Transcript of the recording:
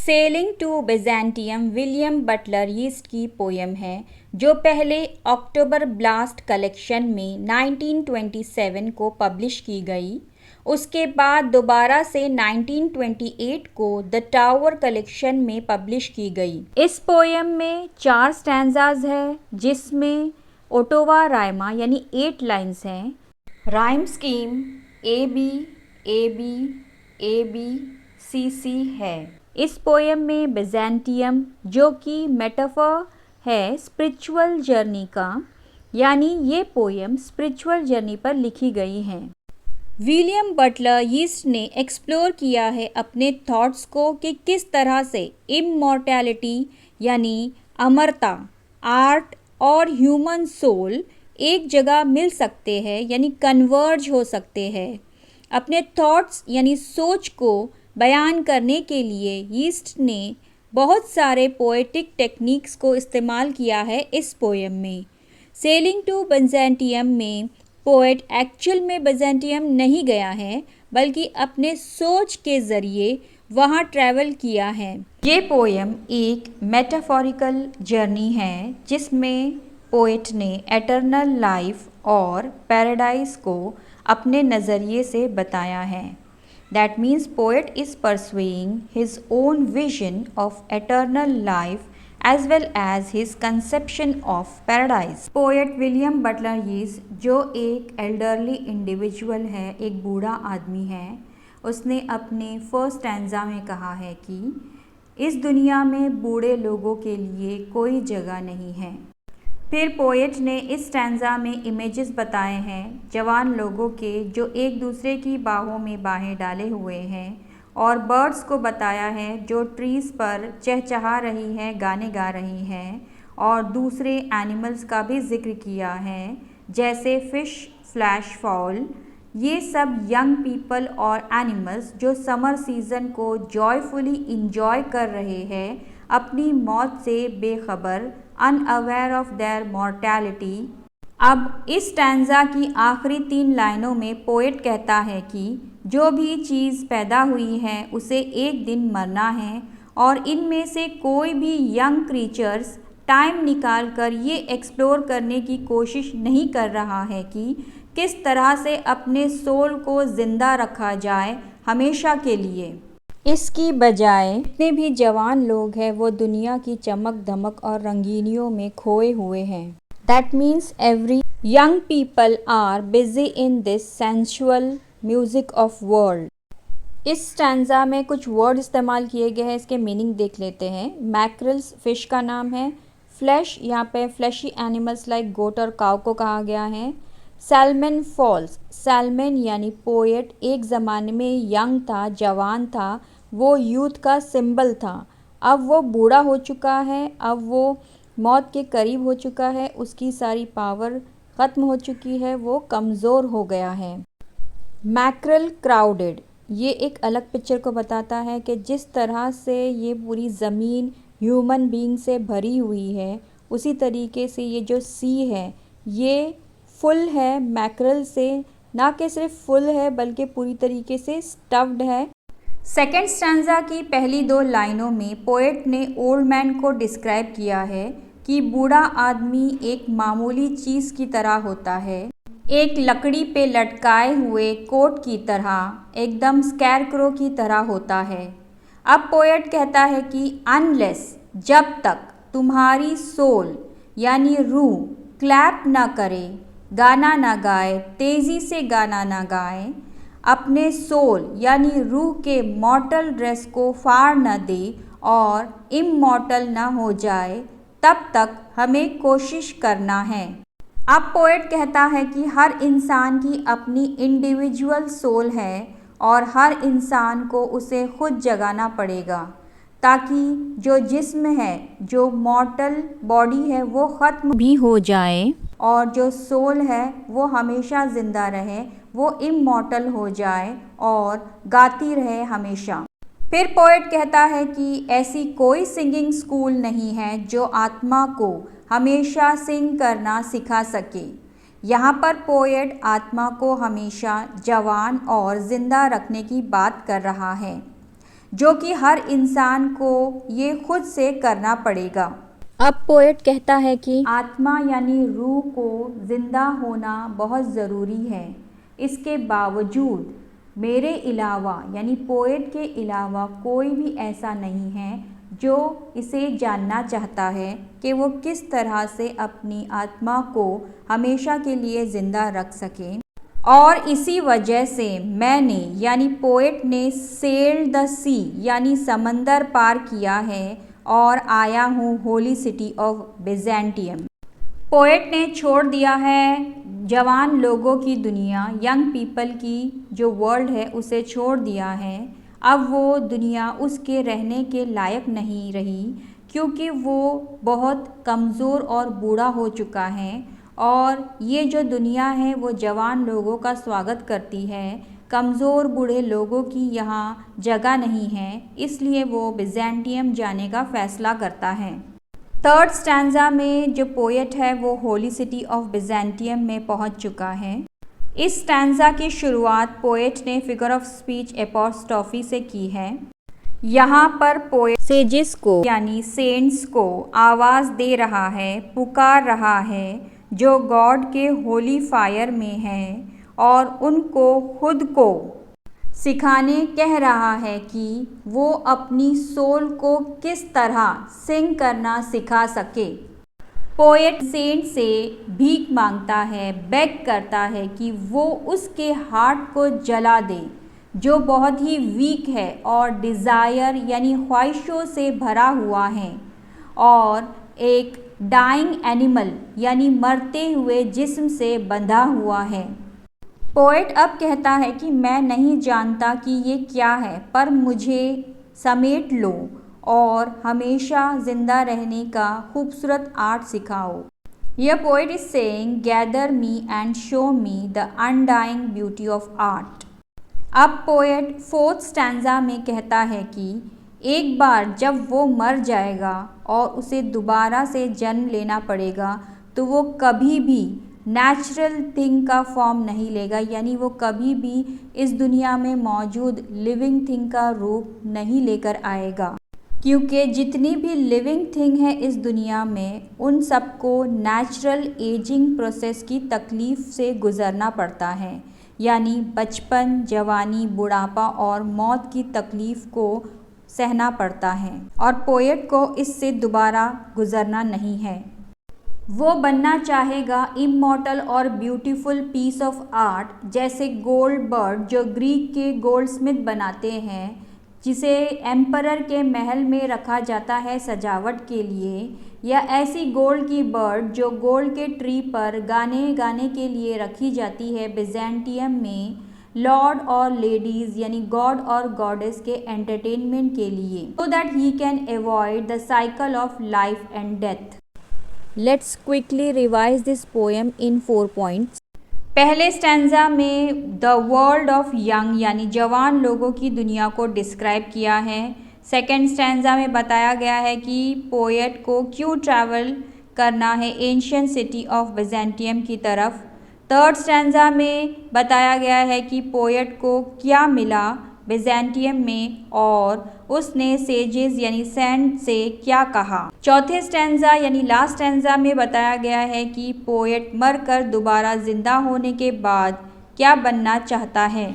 Selling to Byzantium William Butler यीस्ट की poem है जो पहले अक्टूबर ब्लास्ट कलेक्शन में 1927 को पब्लिश की गई। उसके बाद दोबारा से 1928 को द टावर कलेक्शन में पब्लिश की गई। इस पोयम में 4 स्टैंजाज है जिसमें ओटोवा राइमा यानी 8 लाइन्स हैं। Rhyme scheme A B A B A B C C है। इस पोयम में बिजेंटियम जो कि मेटाफर है स्पिरिचुअल जर्नी का, यानी ये पोयम स्पिरिचुअल जर्नी पर लिखी गई है। विलियम बटलर यीस्ट ने एक्सप्लोर किया है अपने थॉट्स को कि किस तरह से इमॉर्टैलिटी यानी अमरता, आर्ट और ह्यूमन सोल एक जगह मिल सकते हैं यानी कन्वर्ज हो सकते हैं। अपने थॉट्स यानी सोच को बयान करने के लिए यीस्ट ने बहुत सारे पोएटिक टेक्निक्स को इस्तेमाल किया है इस पोयम में। सेलिंग टू बिजेंटियम में पोएट एक्चुअल में बिजेंटियम नहीं गया है बल्कि अपने सोच के ज़रिए वहाँ ट्रैवल किया है। ये पोयम एक मेटाफोरिकल जर्नी है जिसमें पोएट ने एटर्नल लाइफ और पैराडाइज को अपने नज़रिए से बताया है। That means poet is pursuing his own vision of eternal life as well as his conception of paradise. Poet William Butler Yeats जो एक elderly individual है, एक बूढ़ा आदमी है, उसने अपने फर्स्ट स्टैंजा में कहा है कि इस दुनिया में बूढ़े लोगों के लिए कोई जगह नहीं है। फिर पोएट ने इस स्टैंजा में इमेजेस बताए हैं जवान लोगों के जो एक दूसरे की बाहों में बाहें डाले हुए हैं, और बर्ड्स को बताया है जो ट्रीज़ पर चहचहा रही हैं, गाने गा रही हैं, और दूसरे एनिमल्स का भी जिक्र किया है जैसे फ़िश, फ्लैश फाउल। ये सब यंग पीपल और एनिमल्स जो समर सीज़न को जॉयफुली इंजॉय कर रहे हैं, अपनी मौत से बेखबर, अनअवेयर ऑफ देयर मॉर्टैलिटी। अब इस स्टैंजा की आखिरी 3 लाइनों में पोएट कहता है कि जो भी चीज़ पैदा हुई है उसे एक दिन मरना है, और इनमें से कोई भी यंग क्रीचर्स टाइम निकाल कर ये एक्सप्लोर करने की कोशिश नहीं कर रहा है कि किस तरह से अपने सोल को ज़िंदा रखा जाए हमेशा के लिए। इसकी बजाय जितने भी जवान लोग हैं वो दुनिया की चमक धमक और रंगीनियों में खोए हुए हैं। That means every young people are busy in this sensual music of world. इस स्टैंजा में कुछ वर्ड इस्तेमाल किए गए हैं, इसके मीनिंग देख लेते हैं। मैक्रल्स फिश का नाम है। फ्लैश, यहाँ पे फ्लैशी एनिमल्स लाइक गोट और काउ को कहा गया है। सैल्मन फॉल्स, सैल्मन यानी पोएट एक ज़माने में यंग था, जवान था, वो यूथ का सिंबल था। अब वो बूढ़ा हो चुका है, अब वो मौत के करीब हो चुका है, उसकी सारी पावर ख़त्म हो चुकी है, वो कमज़ोर हो गया है। मैक्रल क्राउडेड, ये एक अलग पिक्चर को बताता है कि जिस तरह से ये पूरी ज़मीन ह्यूमन बीइंग से भरी हुई है, उसी तरीके से ये जो सी है ये फुल है मैक्रल से, ना कि सिर्फ फुल है बल्कि पूरी तरीके से स्टफ्ड है। सेकेंड स्टैंजा की पहली 2 लाइनों में पोएट ने ओल्ड मैन को डिस्क्राइब किया है कि बूढ़ा आदमी एक मामूली चीज़ की तरह होता है, एक लकड़ी पे लटकाए हुए कोट की तरह, एकदम स्कैरक्रो की तरह होता है। अब पोएट कहता है कि अनलेस, जब तक तुम्हारी सोल यानी रूह क्लैप ना करे, गाना ना गाए, तेज़ी से गाना ना गाए, अपने सोल यानी रूह के मॉर्टल ड्रेस को फाड़ न दे और इमॉर्टल न हो जाए, तब तक हमें कोशिश करना है। अब पोएट कहता है कि हर इंसान की अपनी इंडिविजुअल सोल है और हर इंसान को उसे खुद जगाना पड़ेगा ताकि जो जिस्म है, जो मॉर्टल बॉडी है वो ख़त्म भी हो जाए और जो सोल है वो हमेशा ज़िंदा रहे, वो इमॉर्टल हो जाए और गाती रहे हमेशा। फिर पोएट कहता है कि ऐसी कोई सिंगिंग स्कूल नहीं है जो आत्मा को हमेशा सिंग करना सिखा सके। यहाँ पर पोएट आत्मा को हमेशा जवान और ज़िंदा रखने की बात कर रहा है। जो कि हर इंसान को ये खुद से करना पड़ेगा। अब पोएट कहता है कि आत्मा यानी रूह को जिंदा होना बहुत ज़रूरी है। इसके बावजूद मेरे अलावा यानी पोएट के अलावा कोई भी ऐसा नहीं है जो इसे जानना चाहता है कि वो किस तरह से अपनी आत्मा को हमेशा के लिए ज़िंदा रख सके। और इसी वजह से मैंने यानी पोएट ने सेल्ड द सी यानी समंदर पार किया है और आया हूँ holy city of Byzantium. Poet ने छोड़ दिया है जवान लोगों की दुनिया, यंग पीपल की जो वर्ल्ड है उसे छोड़ दिया है। अब वो दुनिया उसके रहने के लायक नहीं रही क्योंकि वो बहुत कमज़ोर और बूढ़ा हो चुका है और ये जो दुनिया है वो जवान लोगों का स्वागत करती है, कमज़ोर बूढ़े लोगों की यहाँ जगह नहीं है, इसलिए वो बिजेंटियम जाने का फ़ैसला करता है। थर्ड स्टैंजा में जो पोएट है वो होली सिटी ऑफ बिजेंटियम में पहुँच चुका है। इस स्टैंजा की शुरुआत पोएट ने फिगर ऑफ स्पीच एपॉस्ट्रॉफी से की है। यहाँ पर पोएट सेजिस को यानी सेंट्स को आवाज़ दे रहा है, पुकार रहा है जो गॉड के होली फायर में हैं और उनको खुद को सिखाने कह रहा है कि वो अपनी सोल को किस तरह सिंग करना सिखा सके। पोएट सेंट से भीख मांगता है, बेग करता है कि वो उसके हार्ट को जला दे जो बहुत ही वीक है और डिज़ायर यानी ख्वाहिशों से भरा हुआ है और एक डाइंग एनिमल यानी मरते हुए जिस्म से बंधा हुआ है। पोएट अब कहता है कि मैं नहीं जानता कि ये क्या है, पर मुझे समेट लो और हमेशा ज़िंदा रहने का खूबसूरत आर्ट सिखाओ। यह poet is saying gather me and show me the undying beauty of art. अब पोएट फोर्थ स्टैंजा में कहता है कि एक बार जब वो मर जाएगा और उसे दोबारा से जन्म लेना पड़ेगा तो वो कभी भी नेचुरल थिंग का फॉर्म नहीं लेगा, यानी वो कभी भी इस दुनिया में मौजूद लिविंग थिंग का रूप नहीं लेकर आएगा, क्योंकि जितनी भी लिविंग थिंग है इस दुनिया में उन सबको नेचुरल एजिंग प्रोसेस की तकलीफ़ से गुज़रना पड़ता है, यानी बचपन, जवानी, बुढ़ापा और मौत की तकलीफ़ को सहना पड़ता है और पोएट को इससे दोबारा गुज़रना नहीं है। वो बनना चाहेगा इमॉर्टल और ब्यूटीफुल पीस ऑफ आर्ट, जैसे गोल्ड बर्ड जो ग्रीक के गोल्ड स्मिथ बनाते हैं, जिसे एम्परर के महल में रखा जाता है सजावट के लिए, या ऐसी गोल्ड की बर्ड जो गोल्ड के ट्री पर गाने गाने के लिए रखी जाती है बिजेंटियम में लॉर्ड और लेडीज़ यानी गॉड और गॉडेस के एंटरटेनमेंट के लिए, so that he can avoid the cycle of life and death. Let's quickly revise this poem in 4 points. पहले स्टैंजा में द वर्ल्ड ऑफ यंग यानी जवान लोगों की दुनिया को डिस्क्राइब किया है। सेकेंड स्टैंजा में बताया गया है कि पोएट को क्यों ट्रैवल करना है एंशियंट सिटी ऑफ बिजेंटियम की तरफ। थर्ड स्टैंजा में बताया गया है कि पोएट को क्या मिला बिजेंटियम में और उसने सेजेस यानी सेंट से क्या कहा। चौथे स्टैंजा यानी लास्ट स्टैंजा में बताया गया है कि पोएट मरकर दोबारा जिंदा होने के बाद क्या बनना चाहता है।